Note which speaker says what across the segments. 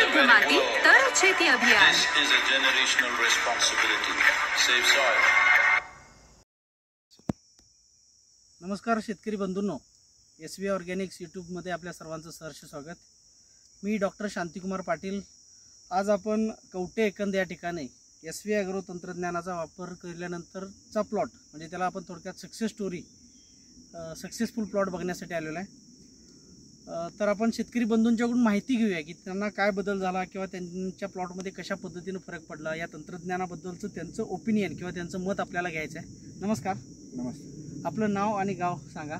Speaker 1: शुद्ध माती तर शेती अभियान.
Speaker 2: This is a generational responsibility. Save soil.
Speaker 3: नमस्कार शेतकरी बंधूंनो, SV ऑर्गॅनिक्स यूट्यूबमध्ये आपल्या सर्वांचं सहर्ष स्वागत. मी डॉक्टर शांतिकुमार पाटील. आज आपण कवटे एकंद या ठिकाणी SV ॲग्रो तंत्रज्ञानाचा वापर केल्यानंतरचा प्लॉट म्हणजे त्याला आपण थोडक्यात सक्सेसफुल प्लॉट बघण्यासाठी आलेलो आहे. तर आपण शेतकरी बंधूंच्याकडून माहिती घेऊया की त्यांना काय बदल झाला किंवा त्यांच्या प्लॉटमध्ये कशा पद्धतीनं फरक पडला, या तंत्रज्ञानाबद्दलचं त्यांचं ओपिनियन किंवा त्यांचं मत आपल्याला घ्यायचं आहे. नमस्कार.
Speaker 4: नमस्ते.
Speaker 3: आपलं नाव आणि गाव सांगा.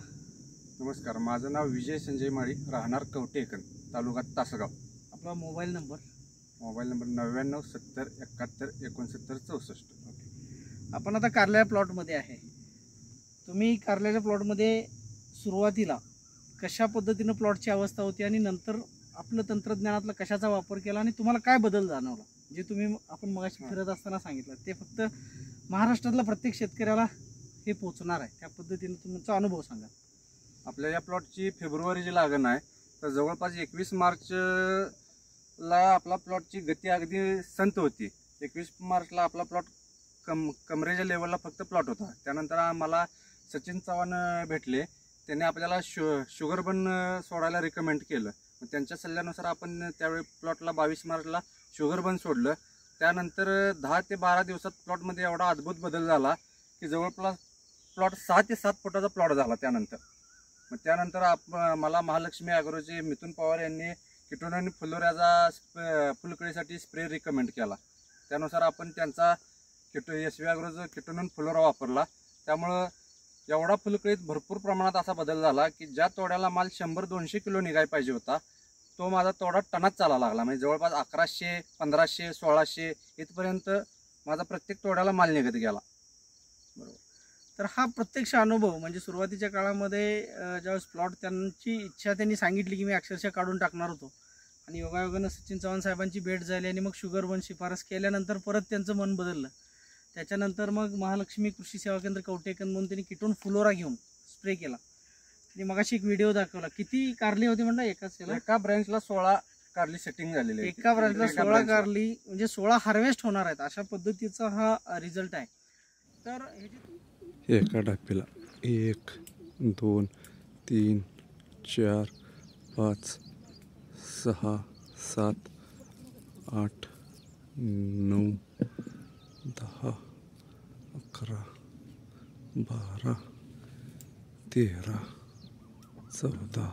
Speaker 4: नमस्कार, माझं नाव विजय संजय माळी, राहणार कवटे एकंद, तालुका तासगाव.
Speaker 3: आपला मोबाईल नंबर
Speaker 4: 99 70 71 69 64.
Speaker 3: ओके. आपण आता कारल्या प्लॉटमध्ये आहे. तुम्ही कारल्याच्या प्लॉटमध्ये सुरुवातीला कशा पद्धतीनं प्लॉटची अवस्था होती आणि नंतर आपलं तंत्रज्ञानातला कशाचा वापर केला आणि तुम्हाला काय बदल जाणवला, जे तुम्ही आपण मगाशी फिरत असताना सांगितलं, ते फक्त महाराष्ट्रातल्या प्रत्येक शेतकऱ्याला हे पोचणार आहे. त्या पद्धतीने तुमचा अनुभव सांगा.
Speaker 4: आपल्या या प्लॉटची फेब्रुवारीची लागण आहे, तर जवळपास 21 मार्चला आपला प्लॉटची गती अगदी संत होती. 21 मार्चला आपला प्लॉट कमरेच्या लेवलला फक्त प्लॉट होता. त्यानंतर आम्हाला सचिन चव्हाण भेटले. त्यांनी आपल्याला शुगर बन सोडायला रिकमेंड केलं. मग त्यांच्या सल्ल्यानुसार आपण त्यावेळी प्लॉटला 22 मार्चला शुगर बन सोडलं. त्यानंतर 10 ते 12 दिवसात प्लॉटमध्ये एवढा अद्भुत बदल झाला की जवळपास प्लॉट 6 ते 7 फुटाचा प्लॉट झाला. त्यानंतर मला महालक्ष्मी ॲग्रोचे मिथुन पवार यांनी किटोन आणि फुलोऱ्याचा फुलकळीसाठी स्प्रे रिकमेंड केला. त्यानुसार आपण त्यांचा SV ॲग्रोचा किटोन आणि फुलोरा वापरला. त्यामुळं एवढा फुलकळीत भरपूर प्रमाणात असा बदल झाला की ज्या तोड्याला माल 100-200 किलो निघाय पाहिजे होता, तो माझा तोडा टनात चाला लागला. म्हणजे जवळपास 1100, 1500, 1600 इथपर्यंत माझा प्रत्येक तोड्याला माल निघत गेला.
Speaker 3: बरोबर. तर हा प्रत्यक्ष अनुभव म्हणजे सुरुवातीच्या काळामध्ये ज्यावेळेस प्लॉट त्यांची इच्छा त्यांनी सांगितली की मी अक्षरशः काढून टाकणार होतो, आणि योगायोगानं सचिन चव्हाण साहेबांची भेट झाली आणि मग शुगर बन शिफारस केल्यानंतर परत त्यांचं मन बदललं. त्याच्यानंतर मग महालक्ष्मी कृषी सेवा केंद्र कवटे एकंद म्हणून त्यांनी किटोन फुलोरा घेऊन स्प्रे केला. आणि मगाशी एक व्हिडिओ दाखवला. किती कारली होती म्हणता एका
Speaker 4: ब्रँचला 16 कारली सेटिंग झालेली आहे.
Speaker 3: एका ब्रँचला 16 कारली म्हणजे 16 हार्वेस्ट होणार आहेत, अशा पद्धतीचा हा रिझल्ट आहे. तर
Speaker 5: एका डापीला 1 2 3 4 5 6 7 8 9 10 11 12 13 14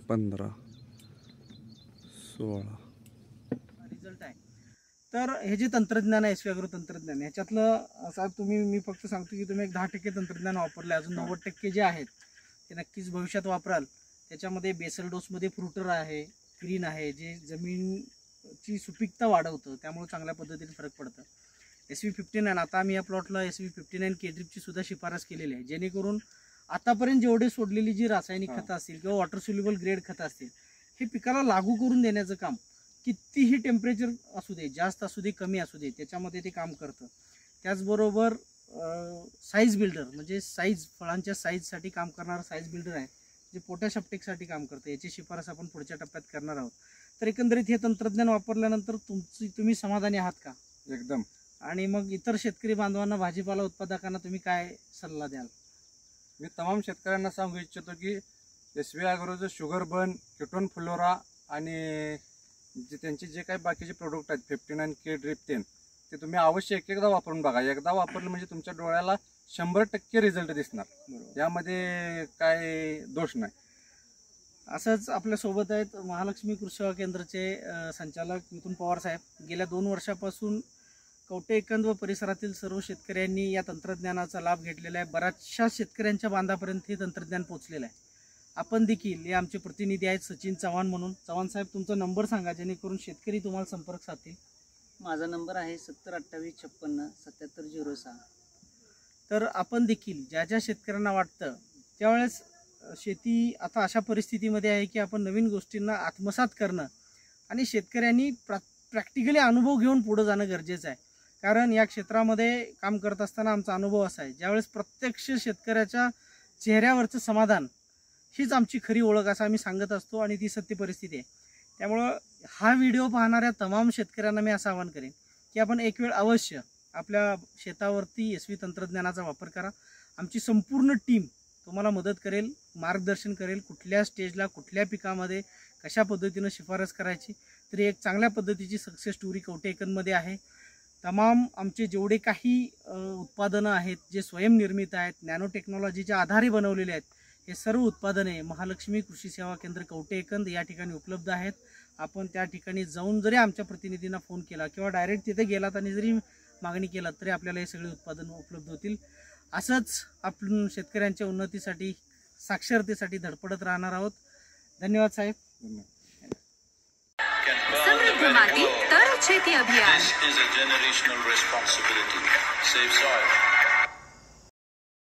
Speaker 5: 15 16
Speaker 3: रिझल्ट आहे. तर हे जे तंत्रज्ञान आहे SV ॲग्रो तंत्रज्ञान, ह्याच्यातलं साहेब मी फक्त सांगतो की तुम्ही एक 10% तंत्रज्ञान वापरले, अजून 90% जे आहेत ते नक्कीच भविष्यात वापराल. त्याच्यामध्ये बेसल डोसमध्ये फ्रुटर आहे, ग्रीन आहे, जे जमीनची सुपीकता वाढवतं, त्यामुळे चांगल्या पद्धतीने फरक पडतं. SV59 आता आम्ही या प्लॉटला SV59 केड्रिपची सुद्धा शिफारस केलेली आहे, जेणेकरून आतापर्यंत जेवढे सोडलेली जी रासायनिक खतं असतील किंवा वॉटर सोल्युबल ग्रेड खतं असतील, हे पिकाला लागू करून देण्याचं काम कितीही टेम्परेचर असू दे, जास्त असू दे, कमी असू दे, त्याच्यामध्ये ते काम करतं. त्याचबरोबर साईज बिल्डर म्हणजे फळांच्या साईजसाठी काम करणारं साईज बिल्डर आहे, जे पोटॅश अपटेकसाठी काम करतं. याची शिफारस आपण पुढच्या टप्प्यात करणार आहोत. तर एकंदरीत हे तंत्रज्ञान वापरल्यानंतर तुम्ही समाधानी आहात का?
Speaker 4: एकदम.
Speaker 3: आणि मग इतर शेतकरी बांधवांना, भाजीपाला उत्पादकांना तुम्ही काय सल्ला द्याल?
Speaker 4: मी तमाम शेतकऱ्यांना सांगू इच्छितो की SV ॲग्रोचं शुगर बन, किटोन फुलोरा आणि त्यांचे जे काही बाकीचे प्रोडक्ट आहेत 59 के ड्रिप ते तुम्ही अवश्य एकदा वापरून बघा. एकदा वापरलं म्हणजे तुमच्या डोळ्याला 100% रिझल्ट दिसणार. यामध्ये काय दोष नाही.
Speaker 3: असंच आपल्यासोबत आहेत महालक्ष्मी कृषी सेवा केंद्राचे संचालक मिथुन पवार साहेब. गेल्या 2 वर्षापासून कवटे एकंद व परिसरातील सर्व शेतकऱ्यांनी या तंत्रज्ञानाचा लाभ घेतलेला आहे. बऱ्याचशा शेतकऱ्यांच्या बांधापर्यंत हे तंत्रज्ञान पोहोचलेलं आहे. आपण देखील हे आमचे प्रतिनिधी आहेत सचिन चव्हाण म्हणून. चव्हाण साहेब, तुमचा नंबर सांगा जेणेकरून शेतकरी तुम्हाला संपर्क साधतील.
Speaker 6: माझा नंबर आहे 70 28 56 77 06.
Speaker 3: तर आपण देखील ज्या ज्या शेतकऱ्यांना वाटतं त्यावेळेस शेती आता अशा परिस्थितीमध्ये आहे की आपण नवीन गोष्टींना आत्मसात करणं आणि शेतकऱ्यांनी प्रॅक्टिकली अनुभव घेऊन पुढे जाणं गरजेचं आहे. कारण या क्षेत्रामध्ये काम करत असताना आमचा अनुभव असा आहे, ज्यावेळेस प्रत्यक्ष शेतकऱ्याच्या चेहऱ्यावरचं समाधान हीच आमची खरी ओळख असं आम्ही सांगत असतो आणि ती सत्य परिस्थिती आहे. त्यामुळं हा व्हिडिओ पाहणाऱ्या तमाम शेतकऱ्यांना मी असं आवाहन करेन की आपण एक वेळ अवश्य आपल्या शेतावरती SV तंत्रज्ञानाचा वापर करा. आमची संपूर्ण टीम तुम्हाला मदत करेल, मार्गदर्शन करेल, कुठल्या स्टेजला कुठल्या पिकामध्ये कशा पद्धतीनं शिफारस करायची. तरी एक चांगल्या पद्धतीची सक्सेस स्टोरी कवठेकनमध्ये आहे. तमाम आमचे जेवढे काही उत्पादनं आहेत जे स्वयंनिर्मित आहेत, नॅनो टेक्नॉलॉजीच्या आधारे बनवलेले आहेत, हे सर्व उत्पादने महालक्ष्मी कृषी सेवा केंद्र कवठेकन या ठिकाणी उपलब्ध आहेत. आपण त्या ठिकाणी जाऊन जरी आमच्या प्रतिनिधींना फोन केला किंवा डायरेक्ट तिथे गेलात आणि जरी मागणी केलात तरी आपल्याला हे सगळे उत्पादनं उपलब्ध होतील. असंच आपण शेतकऱ्यांच्या उन्नतीसाठी, साक्षरतेसाठी धडपडत राहणार आहोत. धन्यवाद साहेब.
Speaker 1: समृद्ध माती तर शेती अभियान.
Speaker 2: This is a generational responsibility. Save soil.